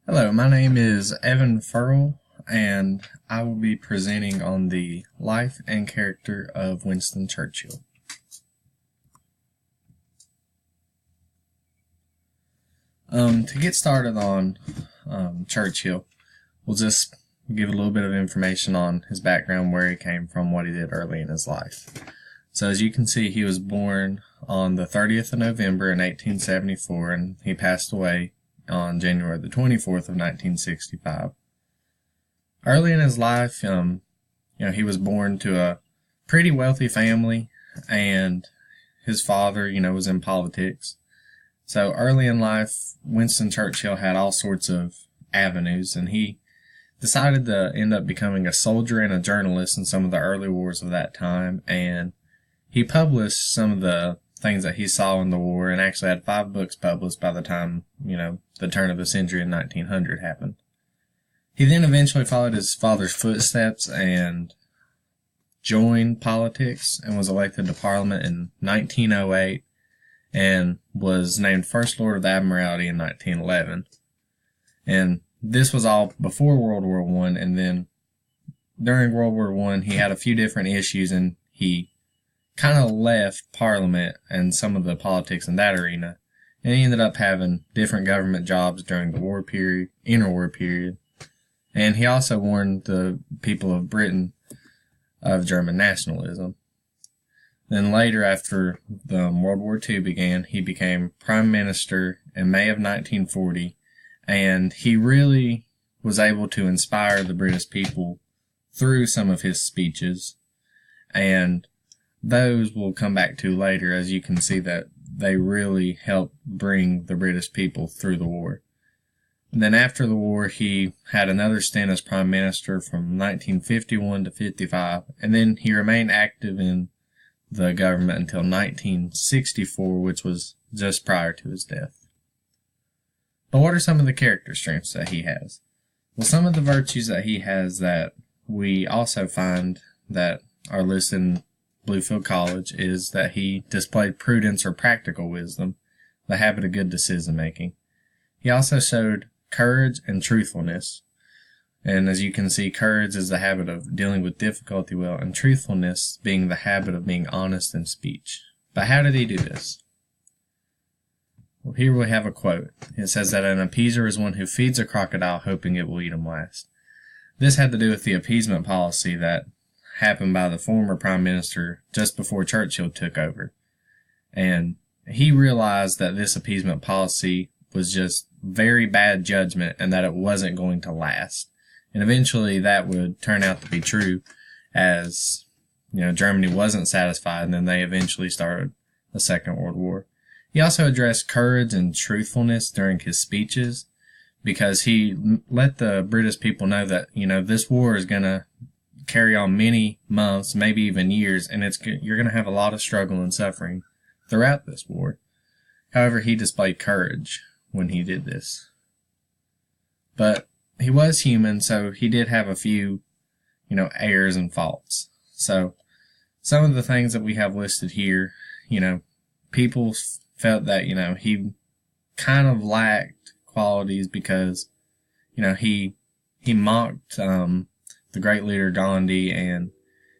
Hello, my name is Evan Ferrell, and I will be presenting on the life and character of Winston Churchill. To get started on Churchill, we'll just give a little bit of information on his background, where he came from, what he did early in his life. So as you can see, he was born on the 30th of November in 1874, and he passed away on January the 24th of 1965. Early in his life, he was born to a pretty wealthy family, and his father, was in politics. So early in life, Winston Churchill had all sorts of avenues, and he decided to end up becoming a soldier and a journalist in some of the early wars of that time, and he published some of the things that he saw in the war, and actually had 5 books published by the time, the turn of the century in 1900 happened. He then eventually followed his father's footsteps and joined politics and was elected to Parliament in 1908 and was named First Lord of the Admiralty in 1911. And this was all before World War I, and then during World War I he had a few different issues, and he kind of left Parliament and some of the politics in that arena, and he ended up having different government jobs during the war period, interwar period, and he also warned the people of Britain of German nationalism. Then later, after the World War II began, he became Prime Minister in May of 1940, and he really was able to inspire the British people through some of his speeches, and those we'll come back to later, as you can see that they really helped bring the British people through the war. And then after the war, he had another stint as Prime Minister from 1951 to 55, and then he remained active in the government until 1964, which was just prior to his death. But what are some of the character strengths that he has? Well, some of the virtues that he has that we also find that are listed in Bluefield College is that he displayed prudence or practical wisdom, the habit of good decision making. He also showed courage and truthfulness. And as you can see, courage is the habit of dealing with difficulty well, and truthfulness being the habit of being honest in speech. But how did he do this? Well, here we have a quote. It says that an appeaser is one who feeds a crocodile hoping it will eat him last. This had to do with the appeasement policy that happened by the former Prime Minister just before Churchill took over. And he realized that this appeasement policy was just very bad judgment and that it wasn't going to last. And eventually that would turn out to be true, as Germany wasn't satisfied, and then they eventually started the Second World War. He also addressed courage and truthfulness during his speeches, because he let the British people know that this war is going to carry on many months, maybe even years, and you're going to have a lot of struggle and suffering throughout this war. However, he displayed courage when he did this. But he was human, so he did have a few, errors and faults. So some of the things that we have listed here, people felt that, he kind of lacked qualities because, he mocked the great leader Gandhi, and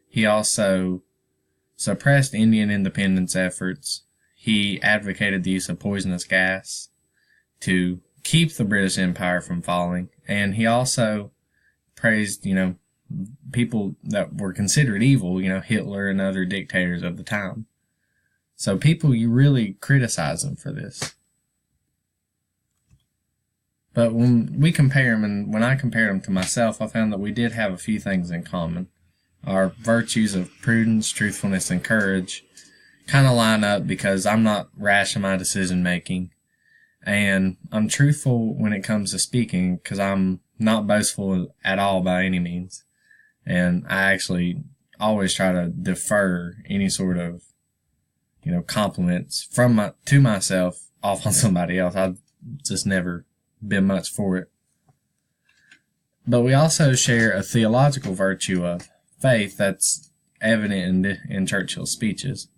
he also suppressed Indian independence efforts. He advocated the use of poisonous gas to keep the British Empire from falling, and he also praised, people that were considered evil, Hitler and other dictators of the time. So you really criticize him for this. But when we compare him, and when I compared him to myself, I found that we did have a few things in common. Our virtues of prudence, truthfulness, and courage kind of line up because I'm not rash in my decision making, and I'm truthful when it comes to speaking because I'm not boastful at all by any means. And I actually always try to defer any sort of, compliments to myself off on somebody else. I've just never been much for it. But we also share a theological virtue of faith that's evident in Churchill's speeches.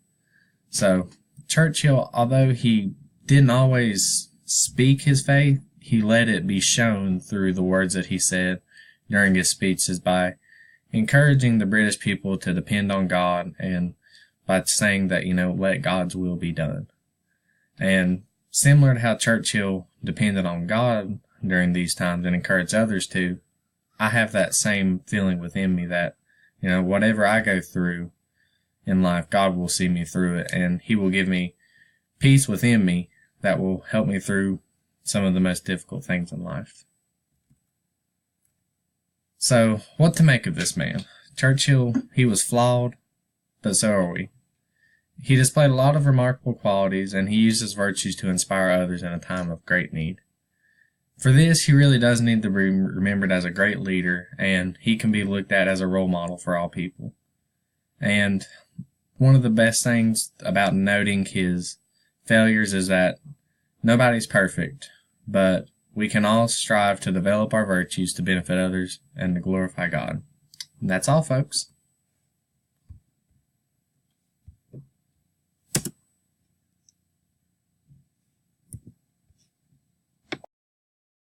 So Churchill, although he didn't always speak his faith, he let it be shown through the words that he said during his speeches by encouraging the British people to depend on God and by saying that, let God's will be done. And similar to how Churchill depended on God during these times and encouraged others to, I have that same feeling within me that, whatever I go through in life, God will see me through it, and He will give me peace within me that will help me through some of the most difficult things in life. So, what to make of this man? Churchill, he was flawed, but so are we. He displayed a lot of remarkable qualities, and he used his virtues to inspire others in a time of great need. For this, he really does need to be remembered as a great leader, and he can be looked at as a role model for all people. And one of the best things about noting his failures is that nobody's perfect, but we can all strive to develop our virtues to benefit others and to glorify God. And that's all, folks.